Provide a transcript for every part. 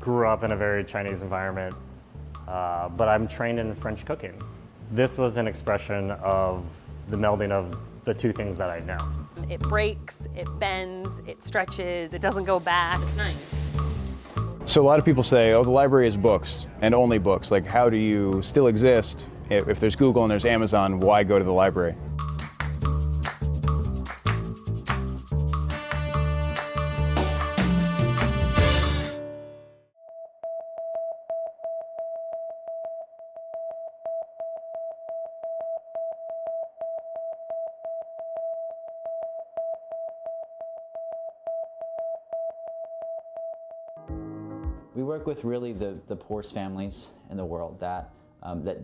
grew up in a very Chinese environment, but I'm trained in French cooking. This was an expression of the melding of the two things that I know. It breaks, it bends, it stretches, it doesn't go back. It's nice. So a lot of people say, oh, the library is books and only books. Like, how do you still exist? If there's Google and there's Amazon, why go to the library? We work with really the poorest families in the world that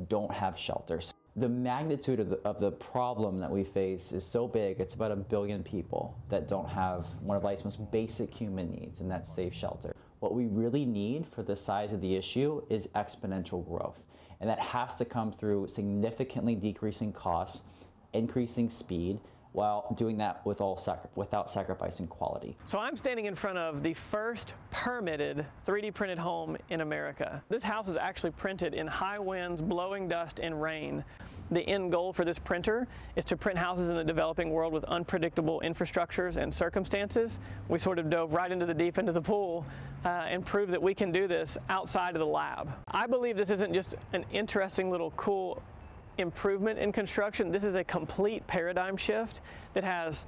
don't have shelters. The magnitude of the problem that we face is so big. It's about 1 billion people that don't have one of life's most basic human needs, and that's safe shelter. What we really need for the size of the issue is exponential growth, and that has to come through significantly decreasing costs, increasing speed, while doing that without sacrificing quality. So I'm standing in front of the first permitted 3D printed home in America. This house is actually printed in high winds, blowing dust, and rain. The end goal for this printer is to print houses in the developing world with unpredictable infrastructures and circumstances. We sort of dove right into the deep end of the pool and proved that we can do this outside of the lab. I believe this isn't just an interesting little cool improvement in construction. This is a complete paradigm shift that has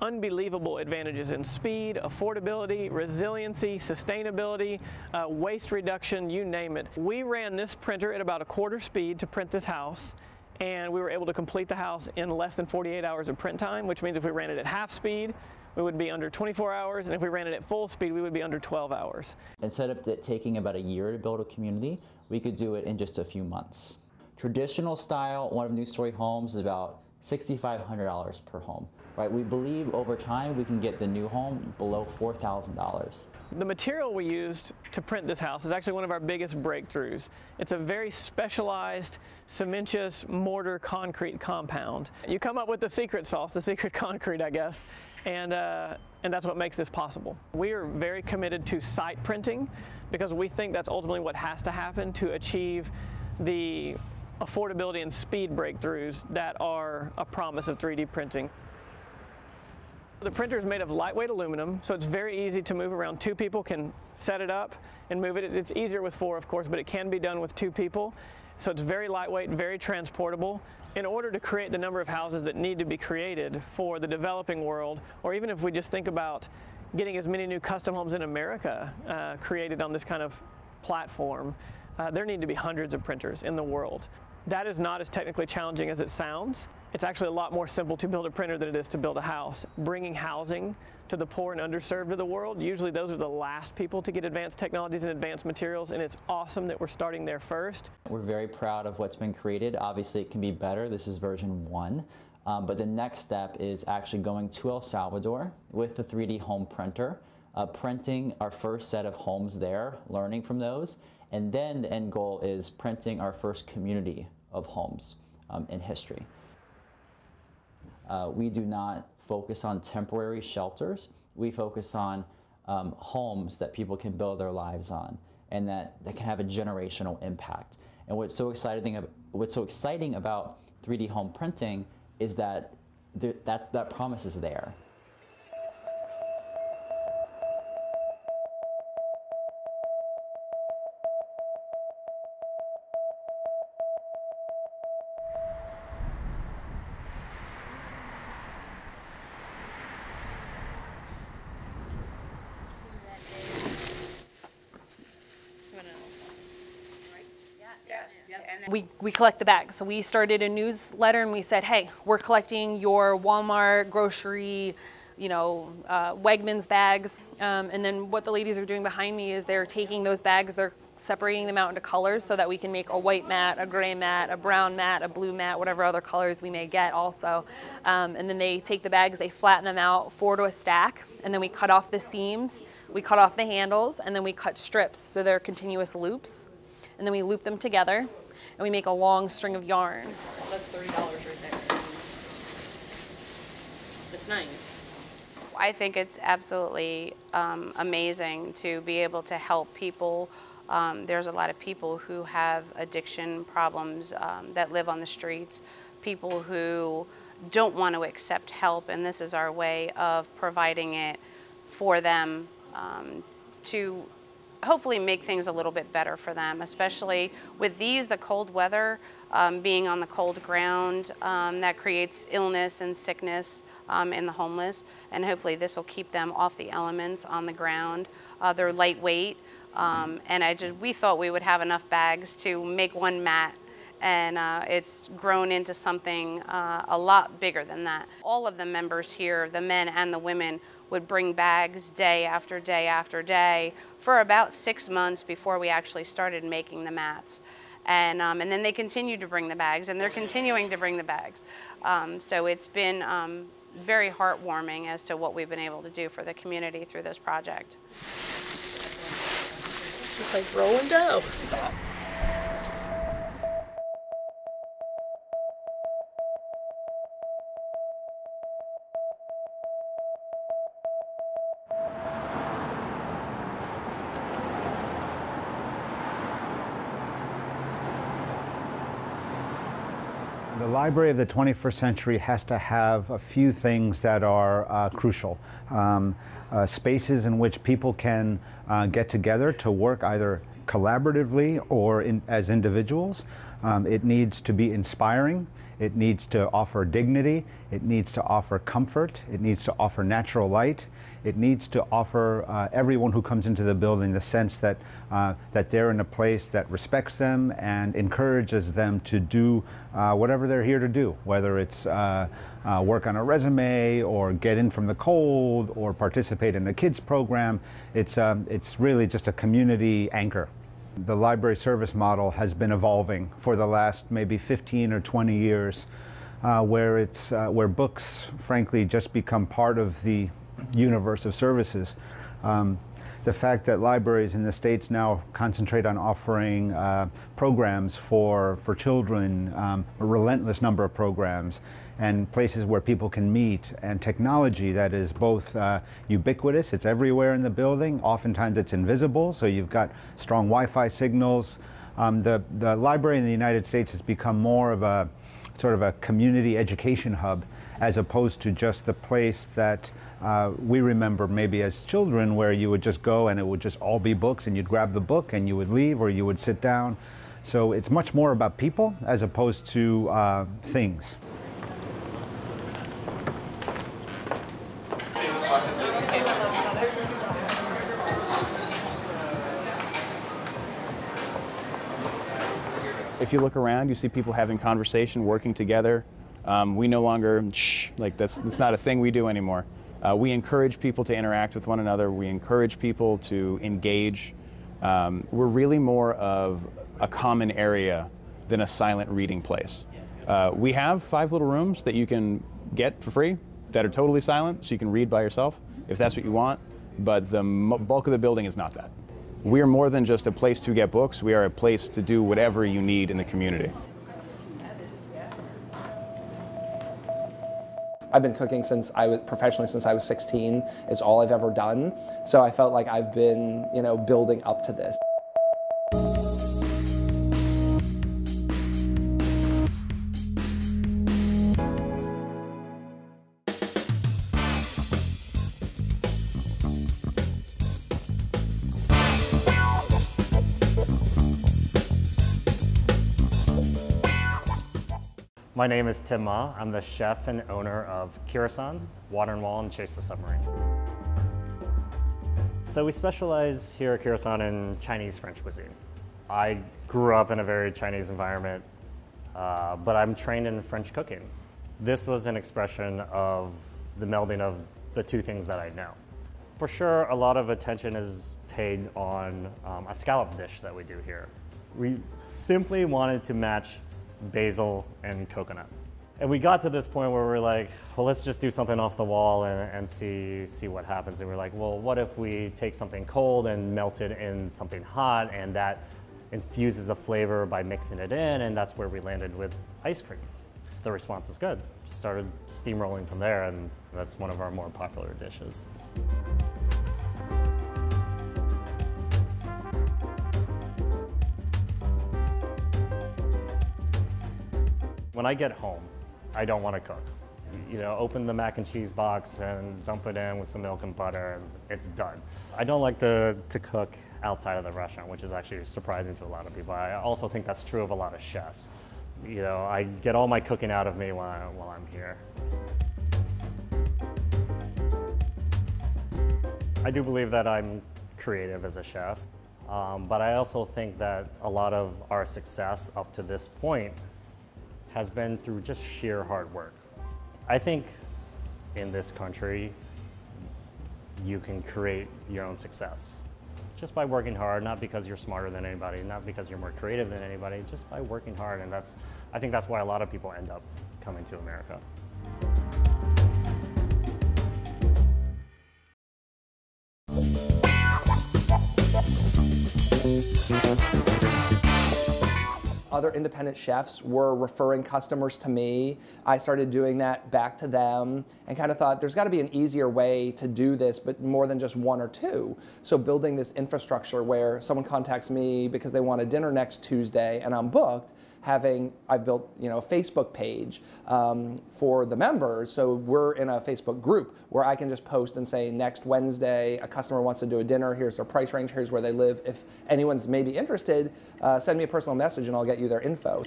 unbelievable advantages in speed, affordability, resiliency, sustainability, waste reduction, you name it. We ran this printer at about 1/4 speed to print this house, and we were able to complete the house in less than 48 hours of print time, which means if we ran it at half speed, we would be under 24 hours, and if we ran it at full speed, we would be under 12 hours. Instead of it taking about 1 year to build a community, we could do it in just a few months. Traditional style, one of new story homes is about $6,500 per home, right? We believe over time we can get the new home below $4,000. The material we used to print this house is actually one of our biggest breakthroughs. It's a very specialized cementitious mortar concrete compound. You come up with the secret sauce, the secret concrete, I guess, and that's what makes this possible. We are very committed to site printing because we think that's ultimately what has to happen to achieve the affordability and speed breakthroughs that are a promise of 3D printing. The printer is made of lightweight aluminum, so it's very easy to move around. 2 people can set it up and move it. It's easier with 4, of course, but it can be done with 2 people. So it's very lightweight, very transportable. In order to create the number of houses that need to be created for the developing world, or even if we just think about getting as many new custom homes in America created on this kind of platform, there need to be hundreds of printers in the world. That is not as technically challenging as it sounds. It's actually a lot more simple to build a printer than it is to build a house. Bringing housing to the poor and underserved of the world, usually those are the last people to get advanced technologies and advanced materials, and it's awesome that we're starting there first. We're very proud of what's been created. Obviously it can be better. This is version 1. But the next step is actually going to El Salvador with the 3D home printer, printing our first set of homes there, learning from those, and then the end goal is printing our first community of homes in history. We do not focus on temporary shelters. We focus on homes that people can build their lives on and that can have a generational impact. And what's so exciting about 3D home printing is that that promise is there. We collect the bags. So we started a newsletter and we said, hey, we're collecting your Walmart, grocery, Wegmans bags. And then what the ladies are doing behind me is they're taking those bags, they're separating them out into colors so that we can make a white mat, a gray mat, a brown mat, a blue mat, whatever other colors we may get also. And then they take the bags, they flatten them out 4 to a stack, and then we cut off the seams, we cut off the handles, and then we cut strips so they're continuous loops. And then we loop them together, and we make a long string of yarn. That's $30 right there. It's nice. I think it's absolutely amazing to be able to help people. There's a lot of people who have addiction problems that live on the streets, people who don't want to accept help, and this is our way of providing it for them to hopefully make things a little bit better for them, especially with the cold weather, being on the cold ground, that creates illness and sickness in the homeless, and hopefully this will keep them off the elements on the ground. They're lightweight, and we thought we would have enough bags to make one mat, and it's grown into something a lot bigger than that. All of the members here, the men and the women, would bring bags day after day after day for about 6 months before we actually started making the mats. And then they continued to bring the bags, and they're continuing to bring the bags. So it's been very heartwarming as to what we've been able to do for the community through this project. It's like rolling dough. The library of the 21st century has to have a few things that are crucial. Spaces in which people can get together to work either collaboratively or as individuals. It needs to be inspiring. It needs to offer dignity. It needs to offer comfort. It needs to offer natural light. It needs to offer everyone who comes into the building the sense that that they're in a place that respects them and encourages them to do whatever they're here to do, whether it's work on a resume or get in from the cold or participate in a kids program. It's really just a community anchor. The library service model has been evolving for the last maybe 15 or 20 years, where books, frankly, just become part of the universe of services. The fact that libraries in the States now concentrate on offering programs for children, a relentless number of programs, and places where people can meet, and technology that is both ubiquitous, it's everywhere in the building, oftentimes it's invisible, so you've got strong Wi-Fi signals. The library in the United States has become more of a sort of a community education hub, as opposed to just the place that we remember maybe as children, where you would just go and it would just all be books, and you'd grab the book and you would leave, or you would sit down. So it's much more about people as opposed to things. If you look around, you see people having conversation, working together. We no longer, that's not a thing we do anymore. We encourage people to interact with one another. We encourage people to engage. We're really more of a common area than a silent reading place. We have 5 little rooms that you can get for free that are totally silent, so you can read by yourself if that's what you want, but the bulk of the building is not that. We are more than just a place to get books. We are a place to do whatever you need in the community. I've been cooking professionally since I was 16. It's all I've ever done. So I felt like I've been, building up to this. My name is Tim Ma. I'm the chef and owner of Kirasan, Water and Wall, and Chase the Submarine. So we specialize here at Kirasan in Chinese French cuisine. I grew up in a very Chinese environment, but I'm trained in French cooking. This was an expression of the melding of the two things that I know. For sure, a lot of attention is paid on a scallop dish that we do here. We simply wanted to match basil and coconut. And we got to this point where we're like, well, let's just do something off the wall and see what happens. And we're like, well, what if we take something cold and melt it in something hot, and that infuses the flavor by mixing it in, and that's where we landed with ice cream. The response was good. started steamrolling from there, and that's one of our more popular dishes. When I get home, I don't want to cook. You know, open the mac and cheese box and dump it in with some milk and butter, and it's done. I don't like to cook outside of the restaurant, which is actually surprising to a lot of people. I also think that's true of a lot of chefs. You know, I get all my cooking out of me while I'm here. I do believe that I'm creative as a chef, but I also think that a lot of our success up to this point has been through just sheer hard work. I think in this country, you can create your own success just by working hard, not because you're smarter than anybody, not because you're more creative than anybody, just by working hard. And I think that's why a lot of people end up coming to America. Other independent chefs were referring customers to me. I started doing that back to them and kind of thought there's got to be an easier way to do this, but more than just one or two. So building this infrastructure where someone contacts me because they want a dinner next Tuesday and I'm booked, I've built, you know, a Facebook page for the members. So we're in a Facebook group where I can just post and say, next Wednesday, a customer wants to do a dinner, here's their price range, here's where they live. If anyone's maybe interested, send me a personal message and I'll get you their info.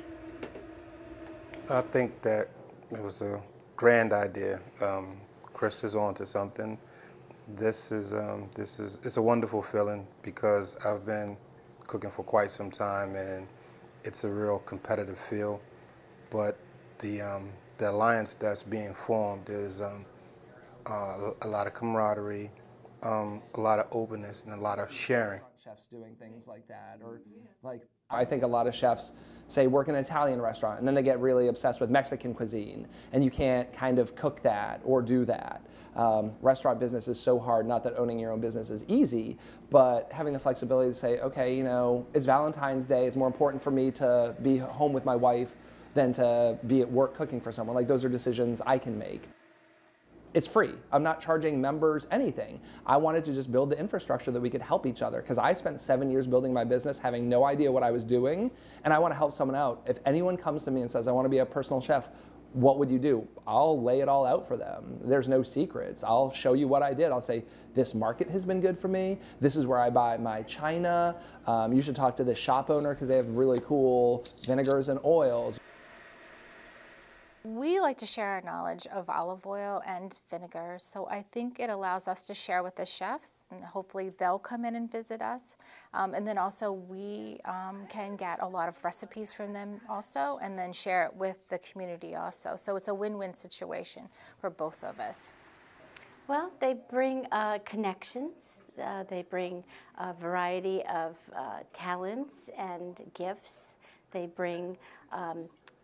I think that it was a grand idea. Chris is on to something. It's a wonderful feeling because I've been cooking for quite some time and it's a real competitive feel, but the alliance that's being formed is a lot of camaraderie, a lot of openness, and a lot of sharing. Chefs doing things like that, or like I think a lot of chefs say work in an Italian restaurant and then they get really obsessed with Mexican cuisine, and you can't kind of cook that or do that. Restaurant business is so hard, not that owning your own business is easy, but having the flexibility to say, okay, you know, it's Valentine's Day, it's more important for me to be home with my wife than to be at work cooking for someone. Like, those are decisions I can make. It's free. I'm not charging members anything. I wanted to just build the infrastructure that we could help each other, because I spent 7 years building my business having no idea what I was doing, and I want to help someone out. If anyone comes to me and says, I want to be a personal chef, what would you do? I'll lay it all out for them. There's no secrets. I'll show you what I did. I'll say, this market has been good for me. This is where I buy my china. You should talk to this shop owner because they have really cool vinegars and oils. We like to share our knowledge of olive oil and vinegar, so I think it allows us to share with the chefs, and hopefully they'll come in and visit us. And then also we can get a lot of recipes from them also, and then share it with the community also. So it's a win-win situation for both of us. Well, they bring connections. They bring a variety of talents and gifts. They bring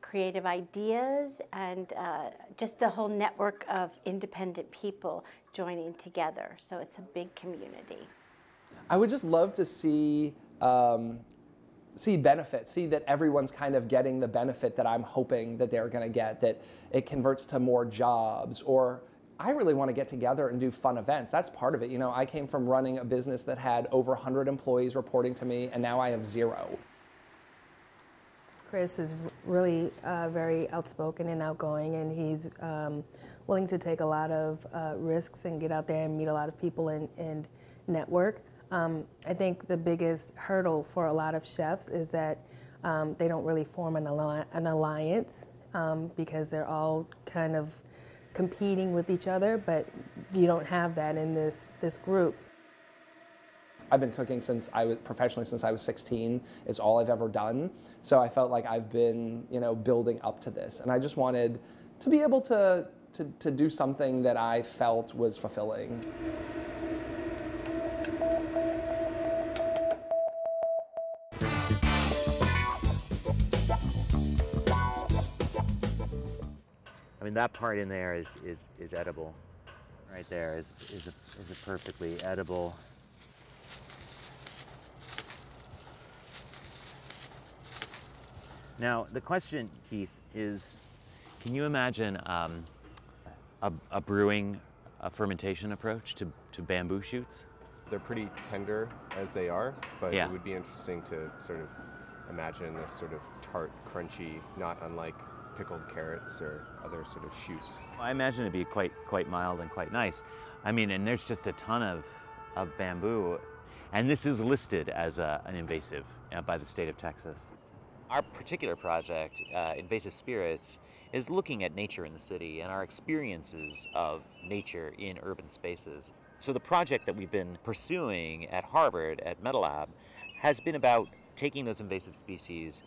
creative ideas and just the whole network of independent people joining together. So it's a big community. I would just love to see benefits, see that everyone's kind of getting the benefit that I'm hoping that they're going to get, that it converts to more jobs, or I really want to get together and do fun events. That's part of it. You know, I came from running a business that had over 100 employees reporting to me, and now I have 0. Chris is really very outspoken and outgoing, and he's willing to take a lot of risks and get out there and meet a lot of people and network. I think the biggest hurdle for a lot of chefs is that they don't really form an alliance because they're all kind of competing with each other, but you don't have that in this group. I've been cooking professionally since I was 16. It's all I've ever done. So I felt like I've been, you know, building up to this. And I just wanted to be able to do something that I felt was fulfilling. I mean, that part in there is edible. Right there is a perfectly edible. Now, the question, Keith, is Can you imagine a brewing, a fermentation approach to bamboo shoots? They're pretty tender as they are, but Yeah. it would be interesting to sort of imagine this sort of tart, crunchy, not unlike pickled carrots or other sort of shoots. I imagine it'd be quite mild and quite nice. I mean, and there's just a ton of bamboo, and this is listed as an invasive by the state of Texas. Our particular project, Invasive Spirits, is looking at nature in the city and our experiences of nature in urban spaces. So the project that we've been pursuing at Harvard, at MetaLab, has been about taking those invasive species,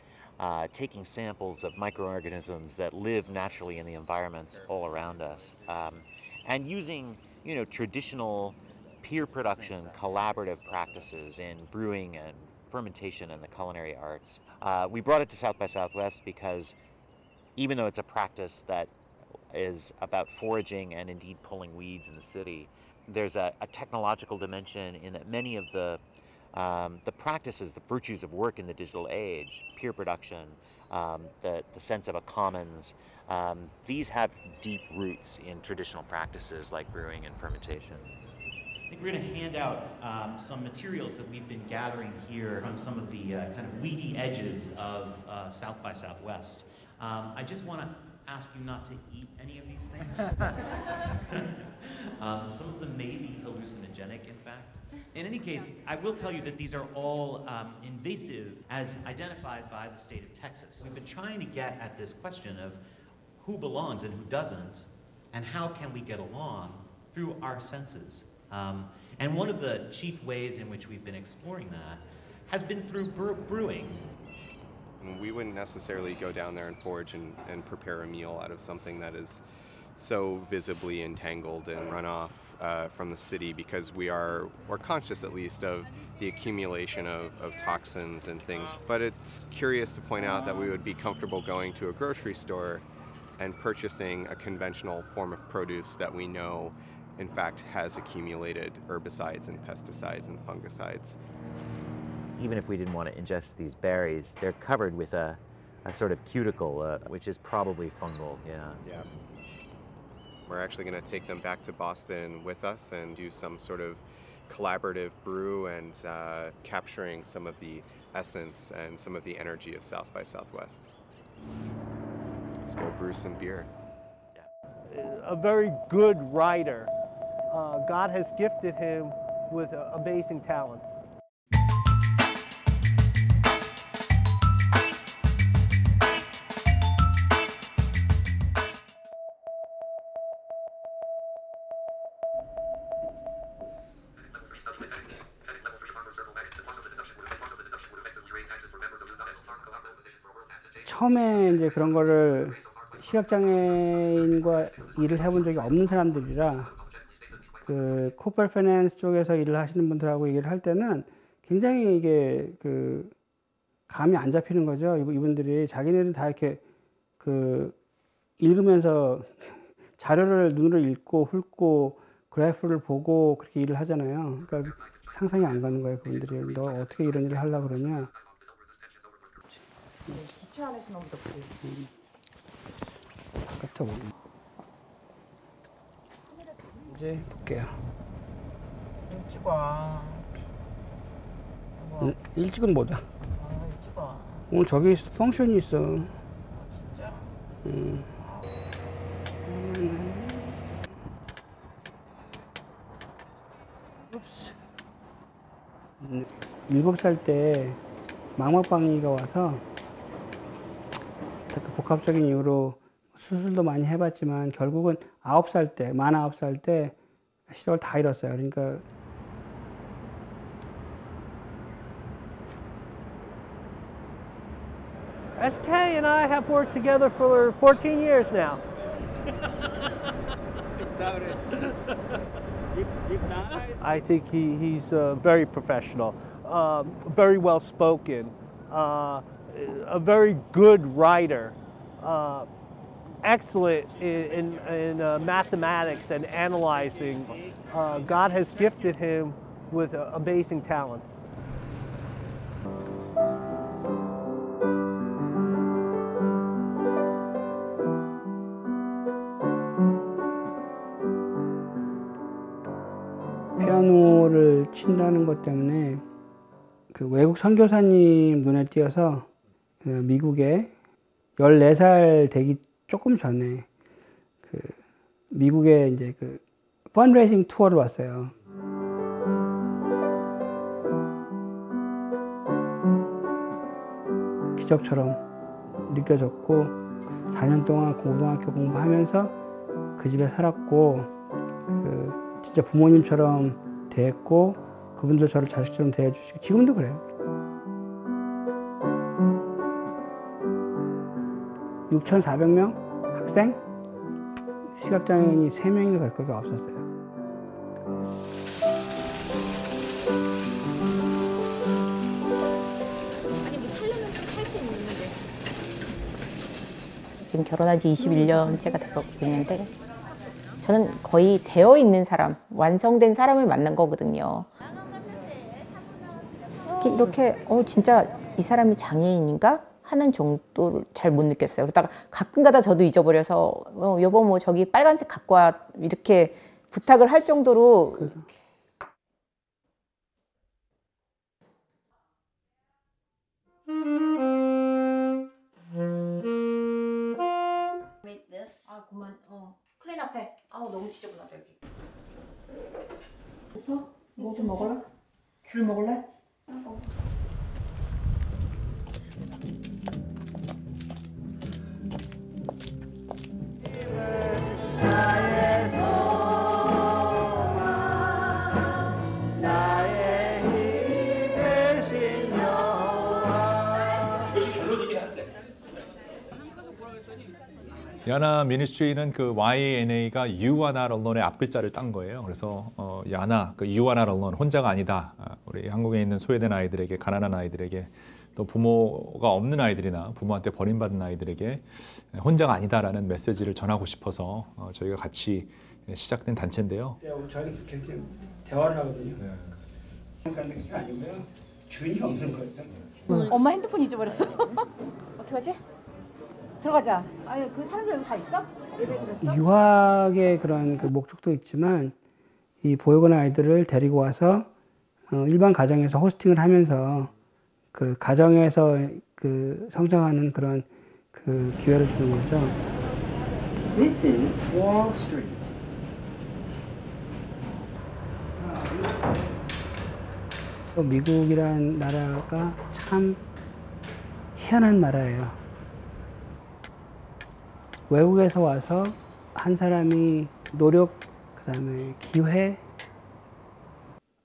taking samples of microorganisms that live naturally in the environments all around us, and using, traditional peer production, collaborative practices in brewing and fermentation and the culinary arts. We brought it to South by Southwest because even though it's a practice that is about foraging and indeed pulling weeds in the city, there's a technological dimension in that many of the practices, the virtues of work in the digital age, peer production, the sense of a commons, these have deep roots in traditional practices like brewing and fermentation. I think we're going to hand out some materials that we've been gathering here from some of the kind of weedy edges of South by Southwest. I just want to ask you not to eat any of these things. Some of them may be hallucinogenic, in fact. In any case, I will tell you that these are all invasive as identified by the state of Texas. We've been trying to get at this question of who belongs and who doesn't, and how can we get along through our senses. And one of the chief ways in which we've been exploring that has been through brewing. We wouldn't necessarily go down there and forage and prepare a meal out of something that is so visibly entangled and run off from the city, because we're conscious at least of the accumulation of toxins and things. But it's curious to point out that we would be comfortable going to a grocery store and purchasing a conventional form of produce that we know in fact has accumulated herbicides and pesticides and fungicides. Even if we didn't want to ingest these berries, they're covered with a sort of cuticle, which is probably fungal, Yeah. We're actually going to take them back to Boston with us and do some sort of collaborative brew and capturing some of the essence and some of the energy of South by Southwest. Let's go brew some beer. A very good writer. God has gifted him with amazing talents. 처음에 이제 그런 거를 시각장애인과 일을 해본 적이 없는 사람들이라 그 코퍼레이트 파이낸스 쪽에서 일을 하시는 분들하고 얘기를 할 때는 굉장히 이게 그 감이 안 잡히는 거죠. 이분들이 자기네들은 다 이렇게 그 읽으면서 자료를 눈으로 읽고 훑고 그래프를 보고 그렇게 일을 하잖아요. 그러니까 상상이 안 가는 거예요. 그분들이 너 어떻게 이런 일을 하려고 그러냐. 기차 안에서 너무 덥고. 바깥에 오고. 이제 볼게요. 일찍 와. 일찍은 뭐다? 일찍 와. 오늘 저기 펑션이 있어. 진짜? 7살 때 망막방이가 와서 그 복합적인 이유로 수술도 많이 해봤지만 결국은 9살 때, 만 9살 때 시력을 다 잃었어요. 그러니까 SK and I have worked together for 14 years now. I think he's very professional, very well spoken, a very good writer, excellent in mathematics and analyzing. God has gifted him with amazing talents. 피아노를 친다는 것 때문에 그 외국 선교사님 눈에 띄어서 그 미국에 14살 되기 조금 전에 그 미국에 이제 그 펀드레이싱 투어를 왔어요. 기적처럼 느껴졌고 4년 동안 고등학교 공부하면서 그 집에 살았고 그 진짜 부모님처럼 대했고 그분들 저를 자식처럼 대해주시고 지금도 그래요. 6,400명 학생? 시각장애인이 3명인가 갈 거가 없었어요. 아니 뭐 살려면 좀 살 수 있는데. 지금 결혼한 지 21년째가 됐는데 저는 거의 되어 있는 사람, 완성된 사람을 만난 거거든요. 이렇게 진짜 이 사람이 장애인인가? 하는 정도를 잘 못 느꼈어요. 그러다가 가끔가다 저도 잊어버려서 여보 뭐 저기 빨간색 갖고 와 이렇게 부탁을 할 정도로 아 그만. 클린 앞에. 아우 너무 지저분하다 여기. 오빠 뭐 좀 먹을래? 귤 먹을래? 야나 미니스트리는 그 YNA가 You are not alone의 앞글자를 딴 거예요. 그래서 야나, 그 You are not alone, 혼자가 아니다. 우리 한국에 있는 소외된 아이들에게, 가난한 아이들에게, 또 부모가 없는 아이들이나 부모한테 버림받은 아이들에게 혼자가 아니다라는 메시지를 전하고 싶어서 저희가 같이 시작된 단체인데요. 저희는 굉장히 대화를 하거든요. 그러니까 그게 아니고요. 주인이 없는 거예요. 엄마 핸드폰 잊어버렸어. 어떡하지? 들어가자. 아니 그 사람들 다 있어? 유학의 그런 그 목적도 있지만 이 보육원 아이들을 데리고 와서 일반 가정에서 호스팅을 하면서 그 가정에서 그 성장하는 그런 그 기회를 주는 거죠. This is Wall Street. 미국이란 나라가 참 희한한 나라예요. 외국에서 와서 한 사람이 노력, 그 다음에 기회,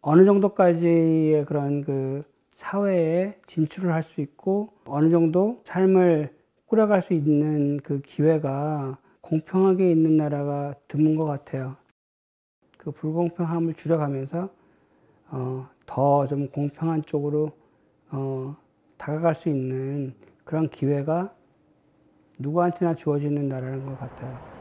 어느 정도까지의 그런 그 사회에 진출을 할 수 있고 어느 정도 삶을 꾸려갈 수 있는 그 기회가 공평하게 있는 나라가 드문 것 같아요. 그 불공평함을 줄여가면서 더 좀 공평한 쪽으로 다가갈 수 있는 그런 기회가 누구한테나 주어지는 나라인 것 같아요.